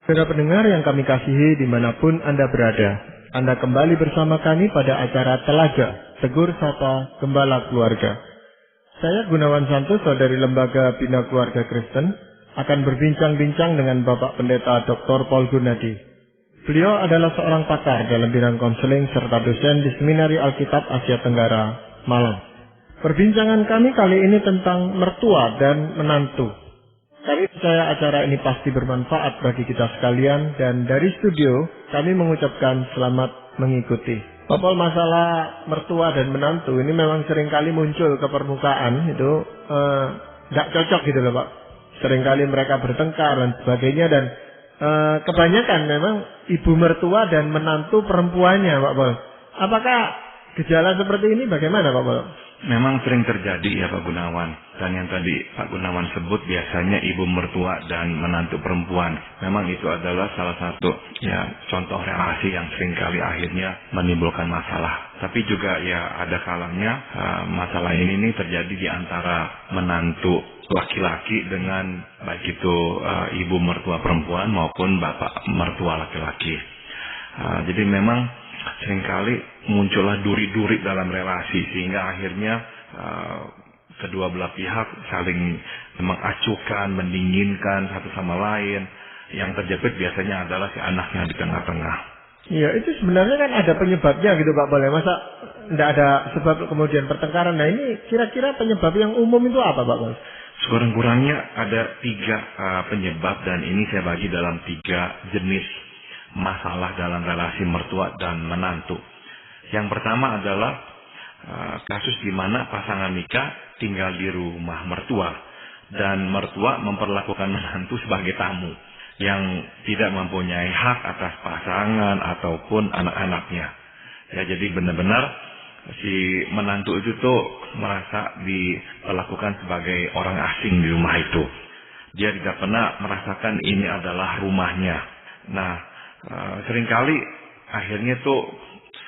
Saudara pendengar yang kami kasihi dimanapun Anda berada, Anda kembali bersama kami pada acara Telaga, Tegur Sapa Gembala Keluarga. Saya Gunawan Santos dari Lembaga Bina Keluarga Kristen akan berbincang-bincang dengan Bapak Pendeta Dr. Paul Gunadi. Beliau adalah seorang pakar dalam bidang konseling serta dosen di Seminari Alkitab Asia Tenggara, Malang. Perbincangan kami kali ini tentang mertua dan menantu. Kami percaya acara ini pasti bermanfaat bagi kita sekalian dan dari studio kami mengucapkan selamat mengikuti. Pak Paul, masalah mertua dan menantu ini memang seringkali muncul ke permukaan, itu nggak cocok gitu loh Pak. Seringkali mereka bertengkar dan sebagainya dan kebanyakan memang ibu mertua dan menantu perempuannya Pak Paul. Apakah gejala seperti ini bagaimana Pak Paul? Memang sering terjadi ya Pak Gunawan. Dan yang tadi Pak Gunawan sebut biasanya ibu mertua dan menantu perempuan. Memang itu adalah salah satu contoh relasi yang seringkali akhirnya menimbulkan masalah. Tapi juga ada kalanya masalah ini terjadi di antara menantu laki-laki dengan baik itu ibu mertua perempuan maupun bapak mertua laki-laki. Jadi memang seringkali muncullah duri-duri dalam relasi sehingga akhirnya kedua belah pihak saling mengacuhkan, mendinginkan satu sama lain. Yang terjepit biasanya adalah si anaknya di tengah-tengah. Iya, itu sebenarnya kan ada penyebabnya gitu Pak Boleh. Masa tidak ada sebab kemudian pertengkaran? Nah ini kira-kira penyebab yang umum itu apa Pak Boleh? Sekurang-kurangnya ada 3 penyebab dan ini saya bagi dalam 3 jenis masalah dalam relasi mertua dan menantu. Yang pertama adalah kasus di mana pasangan nikah tinggal di rumah mertua dan mertua memperlakukan menantu sebagai tamu yang tidak mempunyai hak atas pasangan ataupun anak-anaknya. Ya, jadi benar-benar si menantu itu tuh merasa diperlakukan sebagai orang asing di rumah itu. Dia tidak pernah merasakan ini adalah rumahnya. Nah, seringkali akhirnya tuh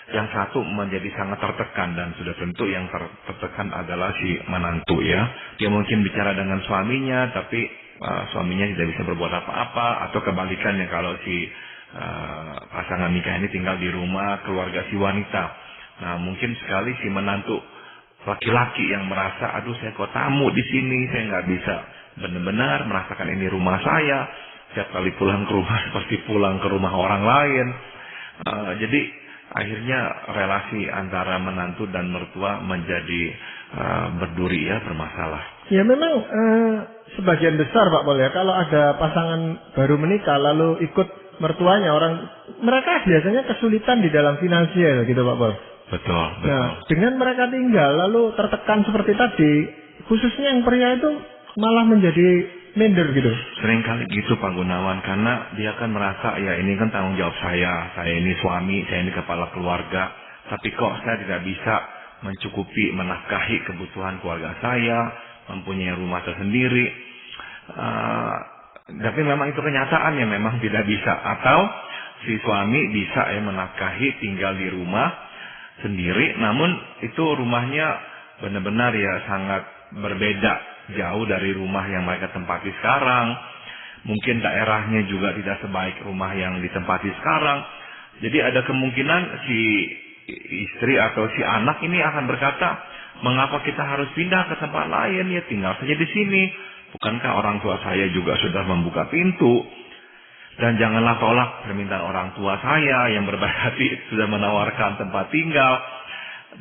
yang satu menjadi sangat tertekan dan sudah tentu yang tertekan adalah si menantu ya. Dia mungkin bicara dengan suaminya tapi suaminya tidak bisa berbuat apa-apa atau kebalikannya kalau si pasangan nikah ini tinggal di rumah keluarga si wanita. Nah, mungkin sekali si menantu laki-laki yang merasa aduh saya kok tamu di sini, saya nggak bisa benar-benar merasakan ini rumah saya. Setiap kali pulang ke rumah seperti pulang ke rumah orang lain. Jadi akhirnya relasi antara menantu dan mertua menjadi berduri ya, bermasalah. Ya memang sebagian besar Pak Pol ya, kalau ada pasangan baru menikah lalu ikut mertuanya mereka biasanya kesulitan di dalam finansial gitu Pak Pol. Betul. Nah, dengan mereka tinggal lalu tertekan seperti tadi, khususnya yang pria itu malah menjadi minder gitu. Seringkali gitu Pak Gunawan, karena dia kan merasa ya ini kan tanggung jawab saya ini suami, saya ini kepala keluarga, tapi kok saya tidak bisa mencukupi menafkahi kebutuhan keluarga saya, mempunyai rumah tersendiri. Tapi memang itu kenyataannya memang tidak bisa, atau si suami bisa menafkahi tinggal di rumah sendiri, namun itu rumahnya benar-benar ya sangat berbeda, jauh dari rumah yang mereka tempati sekarang. Mungkin daerahnya juga tidak sebaik rumah yang ditempati sekarang. Jadi ada kemungkinan si istri atau si anak ini akan berkata, mengapa kita harus pindah ke tempat lain, ya tinggal saja di sini. Bukankah orang tua saya juga sudah membuka pintu? Dan janganlah tolak permintaan orang tua saya yang berbaik hati sudah menawarkan tempat tinggal.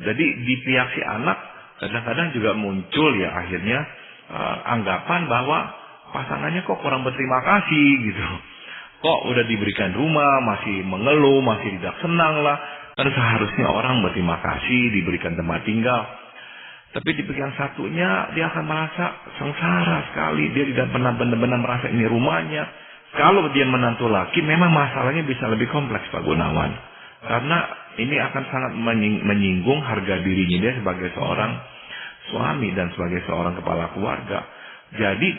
Jadi di pihak si anak kadang-kadang juga muncul ya akhirnya anggapan bahwa pasangannya kok kurang berterima kasih gitu. Kok udah diberikan rumah masih mengeluh, masih tidak senang lah. Kan seharusnya orang berterima kasih diberikan tempat tinggal. Tapi di bagian satunya dia akan merasa sengsara sekali. Dia tidak pernah benar-benar merasa ini rumahnya. Kalau dia menantu laki memang masalahnya bisa lebih kompleks Pak Gunawan. Karena ini akan sangat menyinggung harga dirinya dia sebagai seorang suami dan sebagai seorang kepala keluarga. Jadi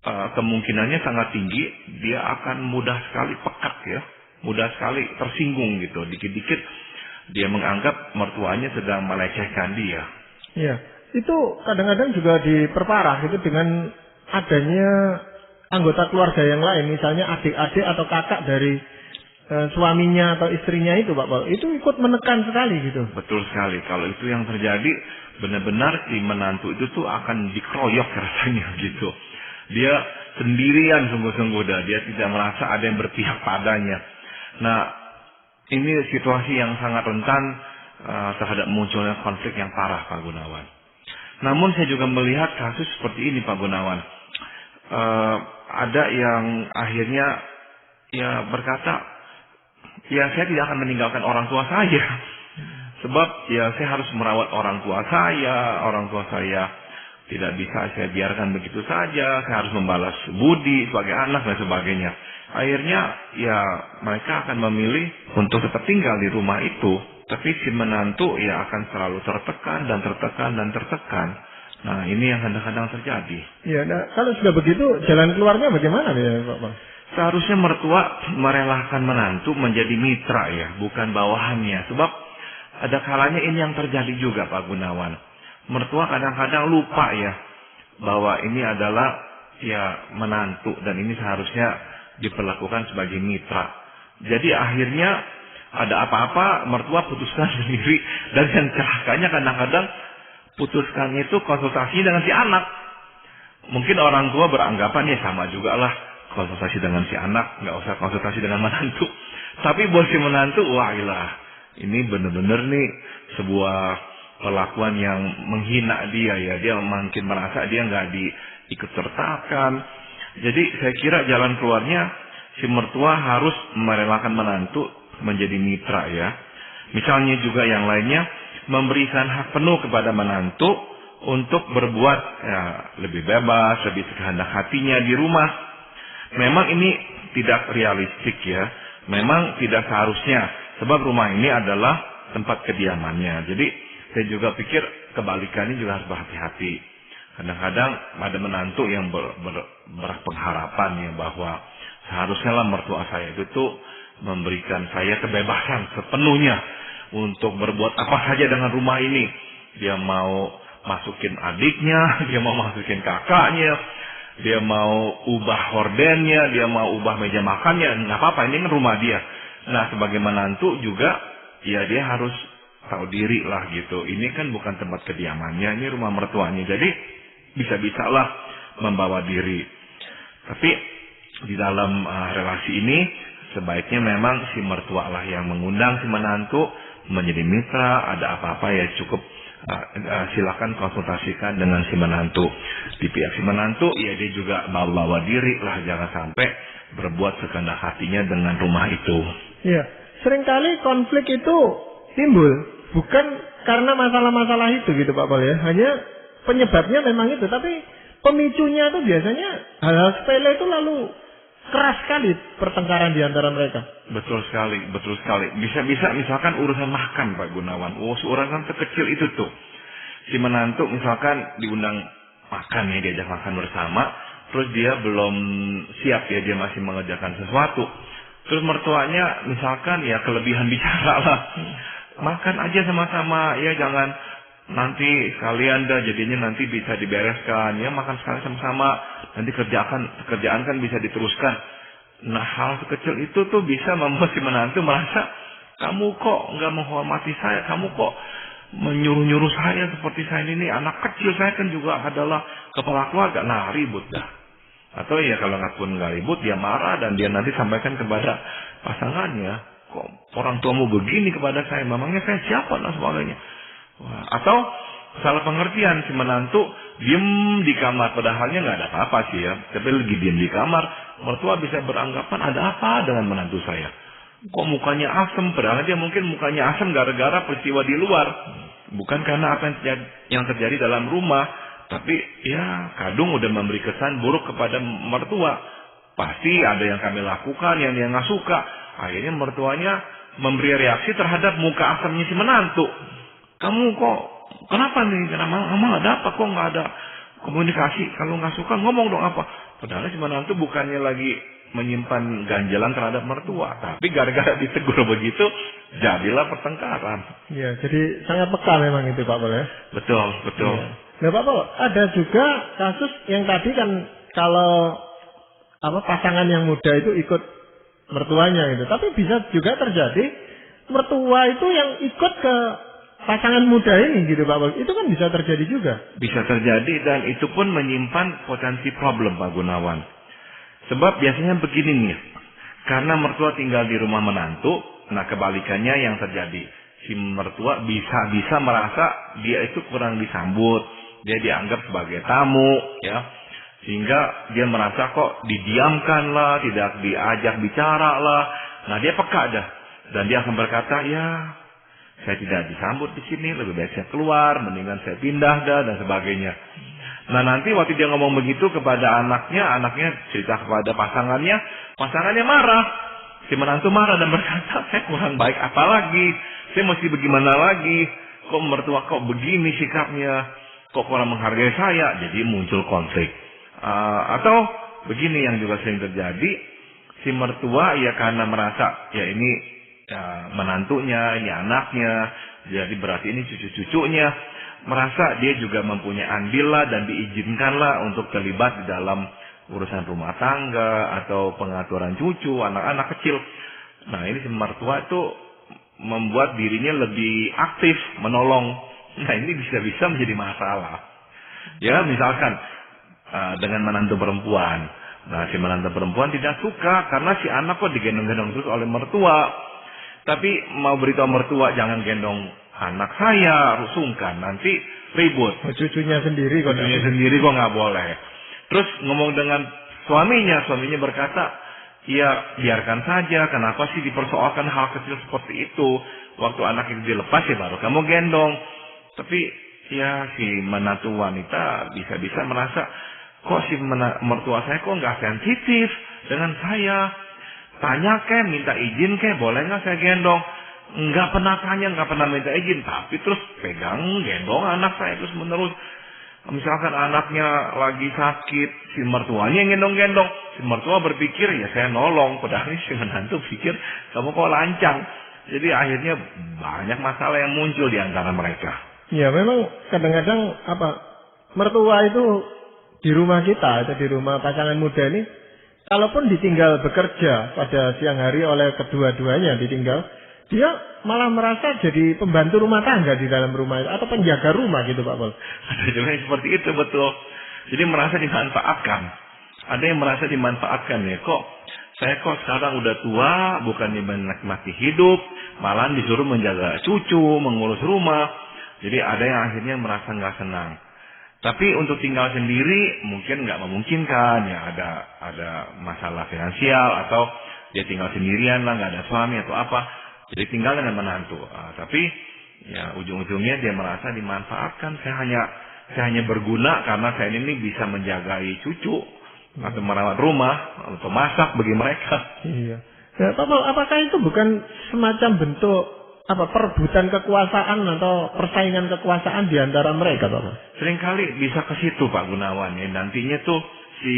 kemungkinannya sangat tinggi dia akan mudah sekali pekat ya, mudah sekali tersinggung gitu. Dikit-dikit dia menganggap mertuanya sedang melecehkan dia. Iya, itu kadang-kadang juga diperparah gitu dengan adanya anggota keluarga yang lain, misalnya adik-adik atau kakak dari suaminya atau istrinya itu Pak Paul, itu ikut menekan sekali gitu. Betul sekali. Kalau itu yang terjadi, benar-benar si menantu itu tuh akan dikeroyok rasanya gitu. Dia sendirian sungguh-sungguh dah. Dia tidak merasa ada yang berpihak padanya. Nah, ini situasi yang sangat rentan terhadap munculnya konflik yang parah, Pak Gunawan. Namun saya juga melihat kasus seperti ini, Pak Gunawan. Ada yang akhirnya ya berkata, ya saya tidak akan meninggalkan orang tua saya. Sebab ya saya harus merawat orang tua saya tidak bisa saya biarkan begitu saja, saya harus membalas budi sebagai anak dan sebagainya. Akhirnya ya mereka akan memilih untuk tetap tinggal di rumah itu, tapi si menantu ya akan selalu tertekan. Nah ini yang kadang-kadang terjadi. Ya, nah, kalau sudah begitu jalan keluarnya bagaimana ya Pak? Seharusnya mertua merelakan menantu menjadi mitra ya, bukan bawahannya. Sebab ada kalanya ini yang terjadi juga Pak Gunawan. Mertua kadang-kadang lupa ya bahwa ini adalah ya menantu dan ini seharusnya diperlakukan sebagai mitra. Jadi akhirnya ada apa-apa mertua putuskan sendiri, dan yang celakanya kadang-kadang putuskannya itu konsultasi dengan si anak. Mungkin orang tua beranggapan ya sama juga lah konsultasi dengan si anak, nggak usah konsultasi dengan menantu. Tapi buat si menantu, wah ilah, ini benar-benar nih sebuah perlakuan yang menghina dia ya. Dia makin merasa dia nggak diikut sertakan. Jadi saya kira jalan keluarnya si mertua harus merelakan menantu menjadi mitra ya. Misalnya juga yang lainnya memberikan hak penuh kepada menantu untuk berbuat ya, lebih bebas, lebih sekehendak hatinya di rumah. Memang ini tidak realistik ya. Memang tidak seharusnya. Sebab rumah ini adalah tempat kediamannya. Jadi saya juga pikir kebalikannya juga harus berhati-hati. Kadang-kadang ada menantu yang berpengharapan ya bahwa seharusnya lah mertua saya itu tuh memberikan saya kebebasan sepenuhnya untuk berbuat apa saja dengan rumah ini. Dia mau masukin adiknya, dia mau masukin kakaknya, dia mau ubah hordennya, dia mau ubah meja makannya, nggak apa-apa, ini kan rumah dia. Nah, sebagai menantu juga, ya dia harus tahu diri lah gitu. Ini kan bukan tempat kediamannya, ini rumah mertuanya. Jadi, bisa-bisalah membawa diri. Tapi, di dalam relasi ini, sebaiknya memang si mertua lah yang mengundang si menantu menjadi mitra. Ada apa-apa ya cukup silakan konsultasikan dengan si menantu. Di pihak si menantu ya dia juga bawa diri lah, jangan sampai berbuat sekehendak hatinya dengan rumah itu. Iya, seringkali konflik itu timbul bukan karena masalah-masalah itu gitu Pak Paul ya. Hanya penyebabnya memang itu, tapi pemicunya itu biasanya hal-hal sepele itu lalu keras sekali pertengkaran di antara mereka. Betul sekali, betul sekali. Bisa-bisa misalkan urusan makan Pak Gunawan. Urusan terkecil itu tuh. Si menantu misalkan diundang makan ya, diajak makan bersama. Terus dia belum siap ya, dia masih mengerjakan sesuatu. Terus mertuanya misalkan ya kelebihan bicara lah. Makan aja sama-sama ya, jangan nanti sekalian dah, jadinya nanti bisa dibereskan. Ya makan sekali sama-sama, nanti kerjaan kan bisa diteruskan. Nah hal sekecil itu tuh bisa membuat si menantu merasa, kamu kok nggak menghormati saya, kamu kok menyuruh-nyuruh saya seperti saya ini, anak kecil saya kan juga adalah kepala keluarga. Nah ribut dah. Atau ya kalau nggak ribut, dia marah dan dia nanti sampaikan kepada pasangannya, kok orang tuamu begini kepada saya, memangnya saya siapa dan sebagainya. Wah, atau salah pengertian, si menantu diem di kamar, padahalnya nggak ada apa-apa sih ya, tapi lagi diem di kamar, mertua bisa beranggapan ada apa dengan menantu saya, kok mukanya asem, padahal dia mungkin mukanya asem gara-gara peristiwa di luar, bukan karena apa yang terjadi dalam rumah. Tapi ya kadung udah memberi kesan buruk kepada mertua. Pasti ada yang kami lakukan yang dia nggak suka. Akhirnya mertuanya memberi reaksi terhadap muka asamnya si menantu. Kamu kok kenapa nih? Emang ada apa? Kok nggak ada komunikasi? Kalau nggak suka ngomong dong apa? Padahal si menantu bukannya lagi menyimpan ganjalan terhadap mertua, tapi gara-gara ditegur begitu jadilah pertengkaran. Iya, jadi sangat peka memang itu Pak Paul ya. Betul. Ya. Nah Pak Paul, ada juga kasus yang tadi kan kalau pasangan yang muda itu ikut mertuanya gitu. Tapi bisa juga terjadi mertua itu yang ikut ke pasangan muda ini gitu Pak Pol. Itu kan bisa terjadi juga. Bisa terjadi dan itu pun menyimpan potensi problem Pak Gunawan. Sebab biasanya begini nih. Karena mertua tinggal di rumah menantu, nah kebalikannya yang terjadi. Si mertua bisa merasa dia itu kurang disambut. Dia dianggap sebagai tamu ya. Sehingga dia merasa kok didiamkan lah, tidak diajak bicara lah. Nah dia peka dah. Dan dia akan berkata, ya saya tidak disambut di sini, lebih baik saya keluar, mendingan saya pindah dah dan sebagainya. Nah nanti waktu dia ngomong begitu kepada anaknya cerita kepada pasangannya marah. Si menantu marah dan berkata, saya kurang baik apa lagi? Saya mesti bagaimana lagi? Kok mertua kok begini sikapnya? Kok kurang menghargai saya? Jadi muncul konflik. Atau begini yang juga sering terjadi, si mertua ya karena merasa ya ini menantunya, ini anaknya, jadi berarti ini cucu-cucunya, merasa dia juga mempunyai andil lah dan diizinkanlah untuk terlibat di dalam urusan rumah tangga atau pengaturan cucu, anak-anak kecil. Nah ini si mertua itu membuat dirinya lebih aktif, menolong. Nah ini bisa-bisa menjadi masalah. Ya misalkan dengan menantu perempuan. Nah si menantu perempuan tidak suka karena si anak kok digendong-gendong terus oleh mertua. Tapi mau beritahu mertua jangan gendong anak saya, sungkan, nanti ribut. Cucunya sendiri kok nggak boleh. Terus ngomong dengan suaminya berkata, ya biarkan saja, kenapa sih dipersoalkan hal kecil seperti itu? Waktu anak itu dilepas ya baru kamu gendong. Tapi ya si menantu wanita bisa-bisa merasa, kok si mertua saya kok nggak sensitif dengan saya? Tanya minta izin boleh nggak saya gendong? Nggak pernah tanya, nggak pernah minta izin, tapi terus pegang gendong anak saya terus menerus. Misalkan anaknya lagi sakit, si mertuanya yang gendong-gendong. Si mertua berpikir ya saya nolong, padahal si menantu pikir kamu kok lancang. Jadi akhirnya banyak masalah yang muncul di antara mereka. Ya memang kadang-kadang mertua itu di rumah kita atau di rumah pasangan muda ini, kalaupun ditinggal bekerja pada siang hari oleh kedua-duanya ditinggal, dia malah merasa jadi pembantu rumah tangga di dalam rumah atau penjaga rumah gitu Pak Pol. Ada juga yang seperti itu betul. Jadi merasa dimanfaatkan. Ada yang merasa dimanfaatkan ya. Saya sekarang udah tua, bukannya menikmati hidup, malah disuruh menjaga cucu, mengurus rumah. Jadi ada yang akhirnya merasa nggak senang. Tapi untuk tinggal sendiri mungkin nggak memungkinkan ya, ada masalah finansial atau dia tinggal sendirian lah, nggak ada suami atau apa, jadi tinggal dengan menantu. Tapi ya ujung-ujungnya dia merasa dimanfaatkan. Saya hanya berguna karena saya ini bisa menjagai cucu atau merawat rumah atau masak bagi mereka. Iya. Ya, Pak Pol, apakah itu bukan semacam bentuk perebutan kekuasaan atau persaingan kekuasaan di antara mereka, Pak? Seringkali bisa ke situ Pak Gunawan ya. Nantinya tuh si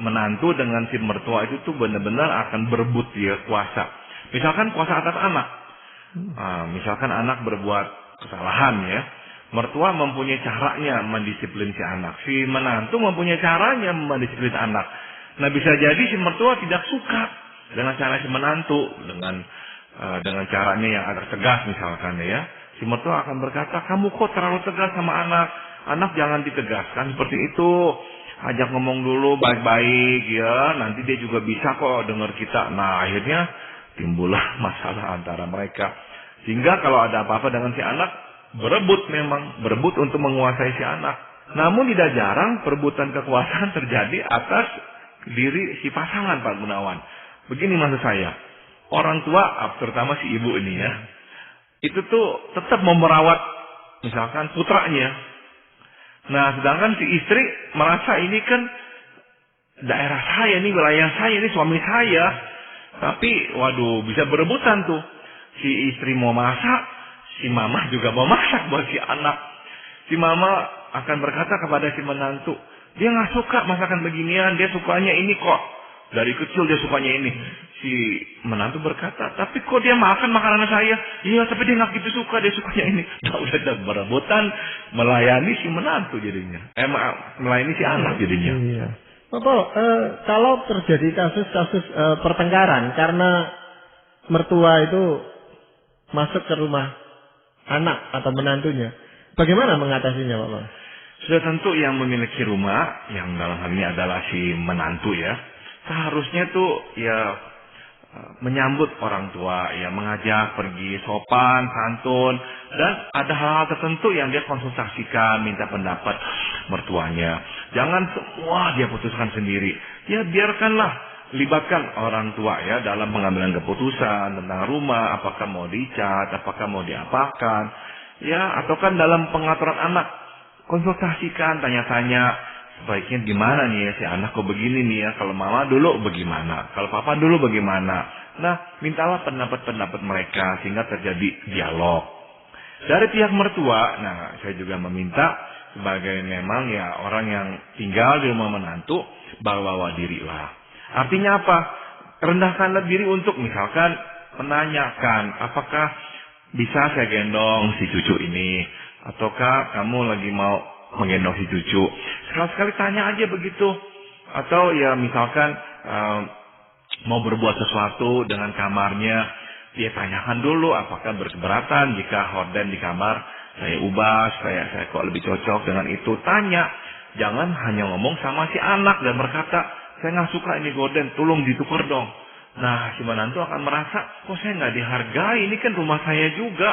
menantu dengan si mertua itu tuh benar-benar akan berebut dia kuasa. Misalkan kuasa atas anak. Misalkan anak berbuat kesalahan ya. Mertua mempunyai caranya mendisiplin si anak. Si menantu mempunyai caranya mendisiplin anak. Nah bisa jadi si mertua tidak suka dengan cara si menantu, dengan caranya yang agak tegas misalkan ya. Si mertua akan berkata, kamu kok terlalu tegas sama anak. Anak jangan ditegaskan seperti itu. Ajak ngomong dulu baik-baik ya. Nanti dia juga bisa kok dengar kita. Nah akhirnya timbullah masalah antara mereka. Sehingga kalau ada apa-apa dengan si anak, berebut untuk menguasai si anak. Namun tidak jarang perebutan kekuasaan terjadi atas diri si pasangan Pak Gunawan. Begini maksud saya. Orang tua, terutama si ibu ini ya, itu tuh tetap mau merawat misalkan putranya. Nah, sedangkan si istri merasa ini kan daerah saya, ini wilayah saya, ini suami saya. Tapi, waduh, bisa berebutan tuh. Si istri mau masak, si mama juga mau masak buat si anak. Si mama akan berkata kepada si menantu, dia nggak suka masakan beginian, dia sukanya ini kok. Dari kecil dia sukanya ini. Si menantu berkata, tapi kok dia makan makanan saya? Iya, tapi dia nggak gitu suka, dia sukanya ini. Nah, udah berebutan melayani si menantu jadinya. Melayani si anak jadinya. Iya. Bapak, kalau terjadi kasus-kasus pertengkaran karena mertua itu masuk ke rumah anak atau menantunya, bagaimana mengatasinya, Bapak? Sudah tentu yang memiliki rumah, yang dalam hal ini adalah si menantu ya, seharusnya tuh ya menyambut orang tua, ya mengajak pergi sopan, santun, dan ada hal-hal tertentu yang dia konsultasikan, minta pendapat mertuanya. Jangan semua dia putuskan sendiri. Ya biarkanlah, libatkan orang tua ya dalam pengambilan keputusan tentang rumah, apakah mau dicat, apakah mau diapakan, ya atau kan dalam pengaturan anak, konsultasikan, tanya-tanya, sebaiknya gimana nih ya si anak kok begini nih ya, kalau mama dulu bagaimana, kalau papa dulu bagaimana. Nah, mintalah pendapat-pendapat mereka sehingga terjadi dialog. Dari pihak mertua, nah saya juga meminta sebagai memang ya orang yang tinggal di rumah menantu, bawa diri lah. Artinya apa? Rendahkanlah diri untuk misalkan menanyakan, apakah bisa saya gendong si cucu ini, ataukah kamu lagi mau menggendong si cucu. Sekali-sekali tanya aja begitu. Atau ya misalkan mau berbuat sesuatu dengan kamarnya, dia tanyakan dulu apakah berkeberatan jika horden di kamar saya ubah, saya kok lebih cocok dengan itu. Tanya, jangan hanya ngomong sama si anak dan berkata, saya nggak suka ini gorden, tolong ditukar dong. Nah, si menantu akan merasa, kok saya nggak dihargai, ini kan rumah saya juga.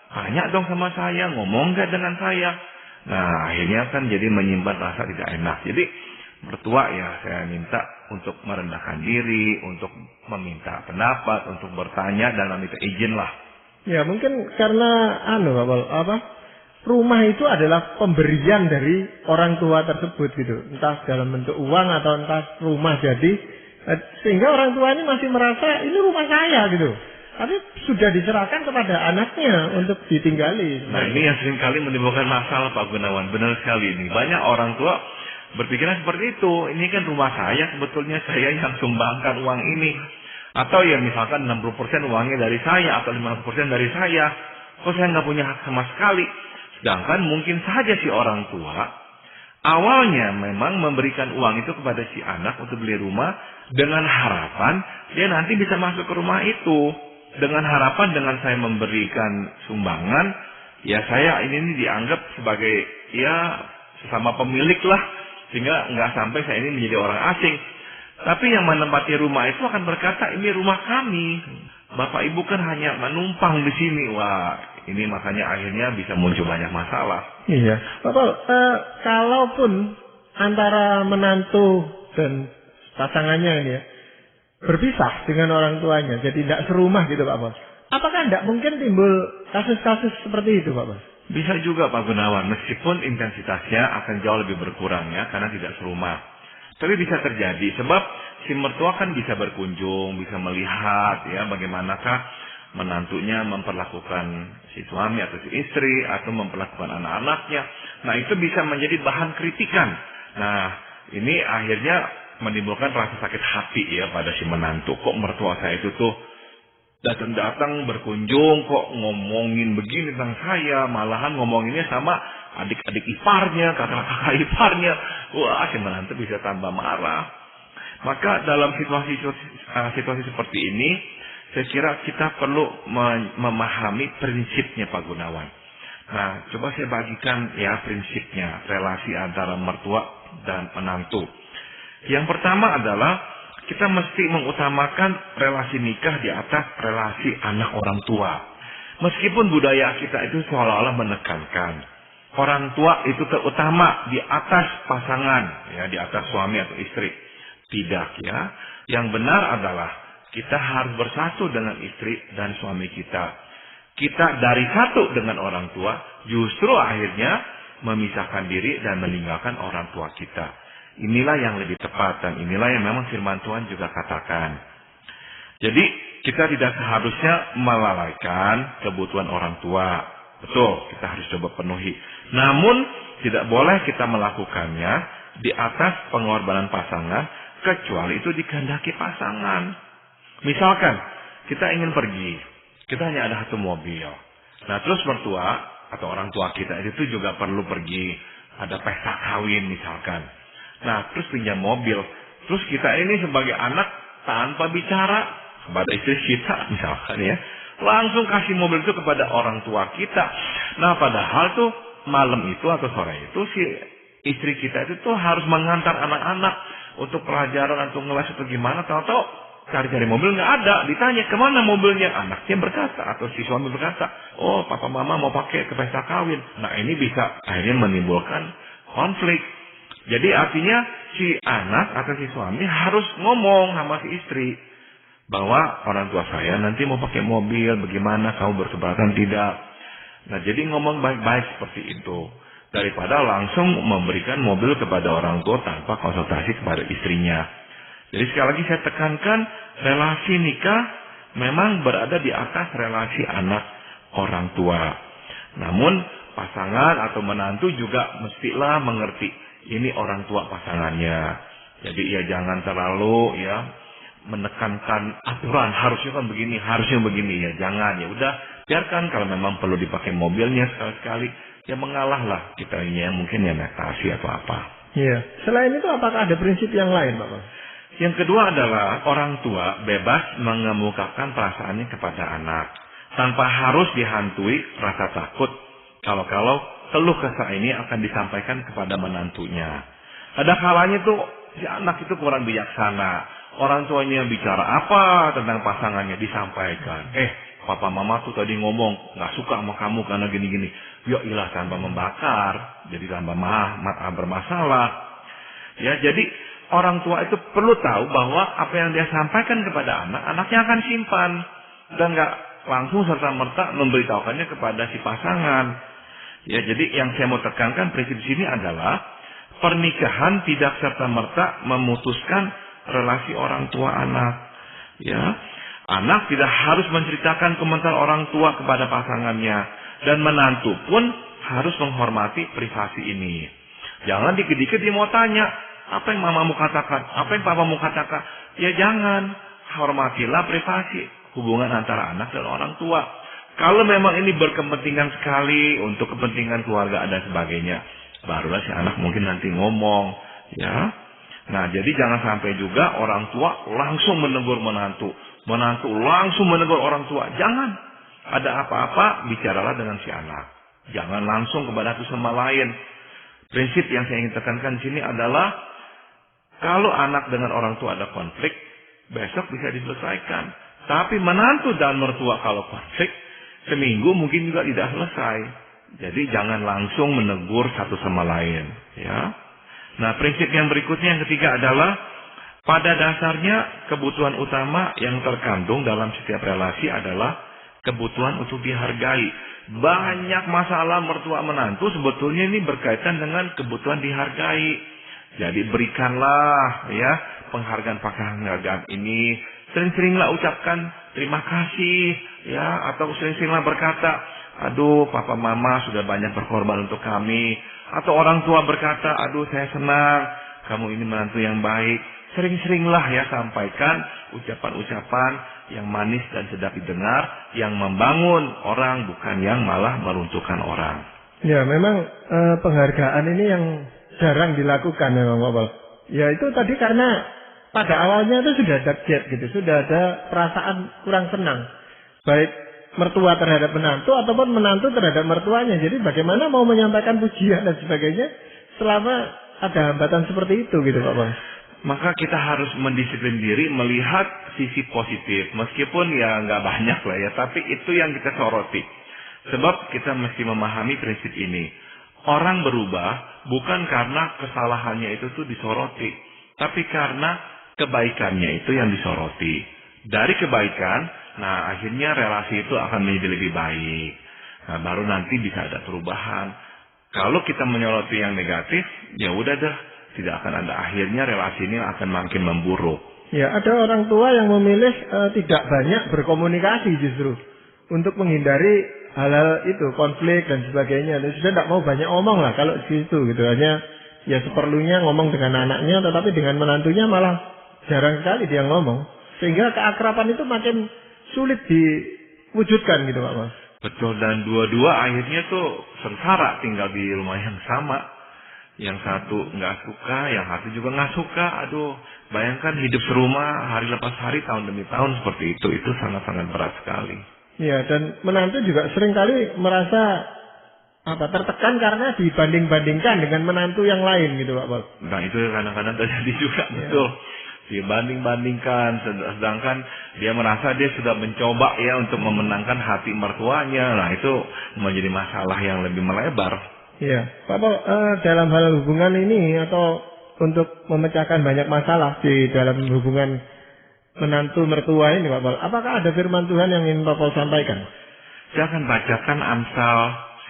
Tanya dong sama saya, ngomong nggak dengan saya. Nah, akhirnya kan jadi menyimpan rasa tidak enak. Jadi, mertua ya saya minta untuk merendahkan diri, untuk meminta pendapat, untuk bertanya dan meminta izin lah. Ya, mungkin karena rumah itu adalah pemberian dari orang tua tersebut gitu. Entah dalam bentuk uang atau entah rumah jadi. Sehingga orang tua ini masih merasa ini rumah saya gitu. Tapi sudah diserahkan kepada anaknya untuk ditinggali. Nah ini yang seringkali menimbulkan masalah Pak Gunawan. Benar sekali ini. Banyak orang tua berpikiran seperti itu. Ini kan rumah saya, sebetulnya saya yang sumbangkan uang ini. Atau ya misalkan 60% uangnya dari saya atau 50% dari saya. Kok saya nggak punya hak sama sekali. Sedangkan mungkin saja si orang tua awalnya memang memberikan uang itu kepada si anak untuk beli rumah dengan harapan dia nanti bisa masuk ke rumah itu. Dengan harapan dengan saya memberikan sumbangan, ya saya ini dianggap sebagai ya sesama pemilik lah. Sehingga nggak sampai saya ini menjadi orang asing. Tapi yang menempati rumah itu akan berkata, ini rumah kami. Bapak Ibu kan hanya menumpang di sini. Wah, ini makanya akhirnya bisa muncul banyak masalah. Iya. Bapak, kalaupun antara menantu dan pasangannya ini ya, berpisah dengan orang tuanya, jadi tidak serumah gitu Pak Bos. Apakah tidak mungkin timbul kasus-kasus seperti itu Pak Bos? Bisa juga Pak Gunawan, meskipun intensitasnya akan jauh lebih berkurang ya, karena tidak serumah. Tapi bisa terjadi, sebab si mertua kan bisa berkunjung, bisa melihat ya bagaimanakah menantunya memperlakukan si suami atau si istri, atau memperlakukan anak-anaknya. Nah itu bisa menjadi bahan kritikan. Nah ini akhirnya menimbulkan rasa sakit hati ya pada si menantu. Kok mertua saya itu tuh datang-datang berkunjung, kok ngomongin begini tentang saya, malahan ngomonginnya sama adik-adik iparnya, kakak-kakak iparnya. Wah, si menantu bisa tambah marah. Maka dalam situasi seperti ini, saya kira kita perlu memahami prinsipnya Pak Gunawan. Nah, coba saya bagikan ya prinsipnya relasi antara mertua dan menantu. Yang pertama adalah kita mesti mengutamakan relasi nikah di atas relasi anak orang tua. Meskipun budaya kita itu seolah-olah menekankan orang tua itu terutama di atas pasangan, ya di atas suami atau istri. Tidak ya. Yang benar adalah kita harus bersatu dengan istri dan suami kita. Kita dari satu dengan orang tua, justru akhirnya memisahkan diri dan meninggalkan orang tua kita. Inilah yang lebih tepat dan inilah yang memang firman Tuhan juga katakan. Jadi kita tidak seharusnya melalaikan kebutuhan orang tua. Betul, kita harus coba penuhi. Namun tidak boleh kita melakukannya di atas pengorbanan pasangan kecuali itu dikehendaki pasangan. Misalkan kita ingin pergi, kita hanya ada satu mobil. Nah terus mertua atau orang tua kita itu juga perlu pergi, ada pesta kawin misalkan. Nah, terus pinjam mobil. Terus kita ini sebagai anak tanpa bicara kepada istri kita misalkan ya, langsung kasih mobil itu kepada orang tua kita. Nah, padahal tuh malam itu atau sore itu si istri kita itu tuh harus mengantar anak-anak untuk pelajaran atau ngeles atau gimana, tahu-tahu cari-cari mobil nggak ada, ditanya kemana mobilnya, anaknya berkata atau si suami berkata, oh papa mama mau pakai ke pesta kawin. Nah, ini bisa akhirnya menimbulkan konflik. Jadi artinya si anak atau si suami harus ngomong sama si istri bahwa orang tua saya nanti mau pakai mobil, bagaimana, kamu berkeberatan tidak. Nah, jadi ngomong baik-baik seperti itu daripada langsung memberikan mobil kepada orang tua tanpa konsultasi kepada istrinya. Jadi sekali lagi saya tekankan, relasi nikah memang berada di atas relasi anak orang tua. Namun pasangan atau menantu juga mestilah mengerti ini orang tua pasangannya. Jadi ya jangan terlalu ya menekankan aturan, harusnya kan begini, harusnya begini, ya jangan, ya udah biarkan. Kalau memang perlu dipakai mobilnya sekali-sekali, ya mengalahlah kita ini ya, mungkin ya naik taksi atau apa. Iya. Selain itu apakah ada prinsip yang lain, Bapak? Yang kedua adalah orang tua bebas mengemukakan perasaannya kepada anak tanpa harus dihantui rasa takut kalau keluh kesah ini akan disampaikan kepada menantunya. Ada kalanya tuh si anak itu kurang bijaksana. Orang tuanya bicara apa tentang pasangannya disampaikan. Papa mama tuh tadi ngomong nggak suka sama kamu karena gini-gini. Ya ilah, tanpa membakar, jadi tanpa bermasalah. Ya, jadi orang tua itu perlu tahu bahwa apa yang dia sampaikan kepada anak, anaknya akan simpan dan nggak langsung serta-merta memberitahukannya kepada si pasangan. Ya, jadi yang saya mau tekankan prinsip di sini adalah pernikahan tidak serta-merta memutuskan relasi orang tua anak. Ya, anak tidak harus menceritakan komentar orang tua kepada pasangannya, dan menantu pun harus menghormati privasi ini. Jangan dikit-dikit dia mau tanya, apa yang mamamu katakan, apa yang papamu katakan. Ya jangan, hormatilah privasi hubungan antara anak dan orang tua. Kalau memang ini berkepentingan sekali untuk kepentingan keluarga dan sebagainya, barulah si anak mungkin nanti ngomong, ya. Nah, jadi jangan sampai juga orang tua langsung menegur menantu langsung menegur orang tua. Jangan. Ada apa-apa bicaralah dengan si anak. Jangan langsung kepada satu sama lain. Prinsip yang saya ingin tekankan di sini adalah kalau anak dengan orang tua ada konflik, besok bisa diselesaikan. Tapi menantu dan mertua kalau konflik, seminggu mungkin juga tidak selesai. Jadi jangan langsung menegur satu sama lain, ya. Nah, prinsip yang berikutnya yang ketiga adalah pada dasarnya kebutuhan utama yang terkandung dalam setiap relasi adalah kebutuhan untuk dihargai. Banyak masalah mertua menantu sebetulnya ini berkaitan dengan kebutuhan dihargai. Jadi berikanlah ya penghargaan ini. Sering-seringlah ucapkan terima kasih ya, atau sering-seringlah berkata, aduh papa mama sudah banyak berkorban untuk kami. Atau orang tua berkata, aduh saya senang kamu ini menantu yang baik. Sering-seringlah ya sampaikan ucapan-ucapan yang manis dan sedap didengar, yang membangun orang, bukan yang malah meruntuhkan orang. Ya, memang penghargaan ini yang jarang dilakukan memang, Bapak. Ya itu tadi karena pada awalnya itu sudah ada gap gitu, sudah ada perasaan kurang senang. Baik mertua terhadap menantu ataupun menantu terhadap mertuanya. Jadi bagaimana mau menyampaikan pujian dan sebagainya selama ada hambatan seperti itu gitu, Bapak. Maka kita harus mendisiplin diri melihat sisi positif. Meskipun ya nggak banyak lah ya, tapi itu yang kita soroti. Sebab kita mesti memahami prinsip ini. Orang berubah bukan karena kesalahannya itu tuh disoroti, tapi karena kebaikannya itu yang disoroti. Dari kebaikan, nah akhirnya relasi itu akan menjadi lebih baik. Nah baru nanti bisa ada perubahan. Kalau kita menyoroti yang negatif, ya udah dah. Tidak akan ada akhirnya, relasi ini akan makin memburuk. Ya, ada orang tua yang memilih tidak banyak berkomunikasi justru untuk menghindari hal-hal itu, konflik dan sebagainya. Dan sudah tidak mau banyak ngomong lah kalau di situ gitu. Hanya ya seperlunya ngomong dengan anaknya, tetapi dengan menantunya malah jarang sekali dia ngomong. Sehingga keakraban itu makin sulit diwujudkan gitu, Pak Mas. Betul, dan dua-dua akhirnya tuh sengsara tinggal di rumah yang sama. Yang satu nggak suka, yang satu juga nggak suka. Aduh, bayangkan hidup serumah hari lepas hari, tahun demi tahun seperti itu. Itu sangat-sangat berat sekali. Ya, dan menantu juga seringkali merasa tertekan karena dibanding-bandingkan dengan menantu yang lain gitu Pak Pol. Nah itu kadang-kadang terjadi juga, betul. Dibanding-bandingkan, sedangkan dia merasa dia sudah mencoba ya untuk memenangkan hati mertuanya. Nah itu menjadi masalah yang lebih melebar. Iya, Pak Pol, dalam hal hubungan ini atau untuk memecahkan banyak masalah di dalam hubungan menantu mertua ini Pak Pol, apakah ada firman Tuhan yang ingin Pak Pol sampaikan? Saya akan bacakan Amsal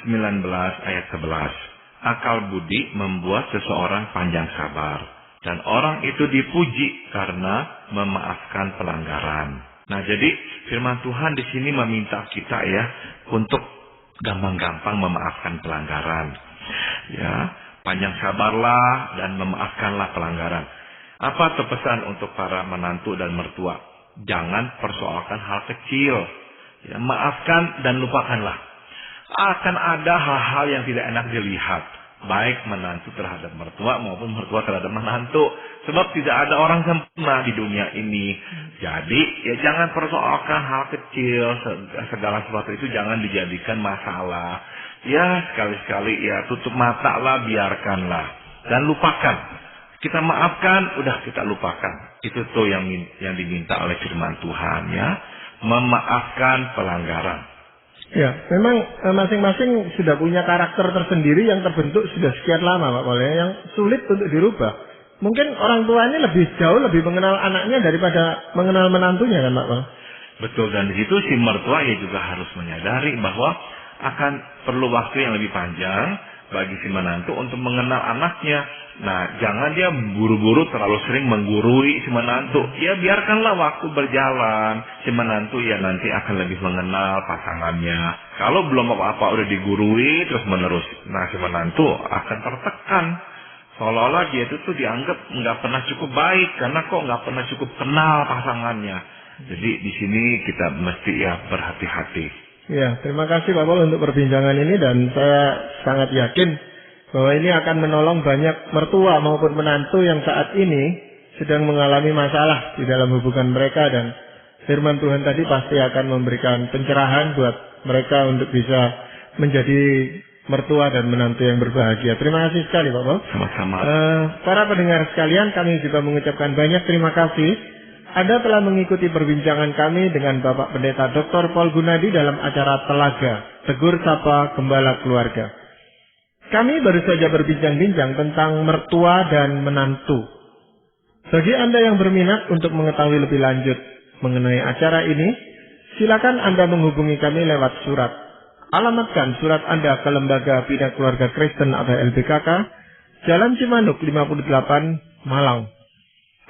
19 ayat 11. Akal budi membuat seseorang panjang sabar, dan orang itu dipuji karena memaafkan pelanggaran. Nah, jadi firman Tuhan di sini meminta kita ya untuk gampang-gampang memaafkan pelanggaran. Ya, panjang sabarlah dan memaafkanlah pelanggaran. Apa pesan untuk para menantu dan mertua? Jangan persoalkan hal kecil. Ya, maafkan dan lupakanlah. Akan ada hal-hal yang tidak enak dilihat, baik menantu terhadap mertua maupun mertua terhadap menantu. Sebab tidak ada orang sempurna di dunia ini. Jadi ya jangan persoalkan hal kecil, segala sesuatu itu jangan dijadikan masalah. Ya sekali-sekali ya tutup mata lah, biarkanlah dan lupakan. Kita maafkan, udah kita lupakan. Itu tuh yang diminta oleh firman Tuhan ya, memaafkan pelanggaran. Ya, memang masing-masing sudah punya karakter tersendiri yang terbentuk sudah sekian lama Pak Pol, yang sulit untuk dirubah. Mungkin orang tuanya jauh lebih mengenal anaknya daripada mengenal menantunya kan Pak Pol? Betul, dan di situ si mertua ya juga harus menyadari bahwa akan perlu waktu yang lebih panjang bagi si menantu untuk mengenal anaknya. Nah, jangan dia buru-buru terlalu sering menggurui si menantu. Ya biarkanlah waktu berjalan. Si menantu ya nanti akan lebih mengenal pasangannya. Kalau belum apa-apa udah digurui terus menerus, nah si menantu akan tertekan. Seolah-olah dia itu tuh dianggap nggak pernah cukup baik karena kok nggak pernah cukup kenal pasangannya. Jadi di sini kita mesti ya berhati-hati. Ya, terima kasih Pak Pol untuk perbincangan ini, dan saya sangat yakin bahwa ini akan menolong banyak mertua maupun menantu yang saat ini sedang mengalami masalah di dalam hubungan mereka, dan firman Tuhan tadi pasti akan memberikan pencerahan buat mereka untuk bisa menjadi mertua dan menantu yang berbahagia. Terima kasih sekali Pak Pol. Sama-sama. Para pendengar sekalian, kami juga mengucapkan banyak terima kasih Anda telah mengikuti perbincangan kami dengan Bapak Pendeta Dr. Paul Gunadi dalam acara Telaga, Tegur Sapa Gembala Keluarga. Kami baru saja berbincang-bincang tentang mertua dan menantu. Bagi Anda yang berminat untuk mengetahui lebih lanjut mengenai acara ini, silakan Anda menghubungi kami lewat surat. Alamatkan surat Anda ke Lembaga Bina Keluarga Kristen atau LBKK, Jalan Cimanuk 58, Malang.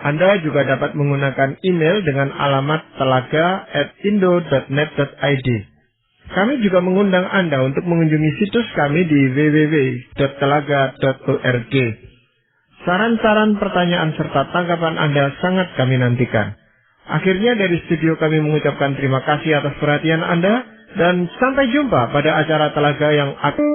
Anda juga dapat menggunakan email dengan alamat telaga@indo.net.id. Kami juga mengundang Anda untuk mengunjungi situs kami di www.telaga.org. Saran-saran, pertanyaan, serta tanggapan Anda sangat kami nantikan. Akhirnya dari studio kami mengucapkan terima kasih atas perhatian Anda, dan sampai jumpa pada acara Telaga yang akan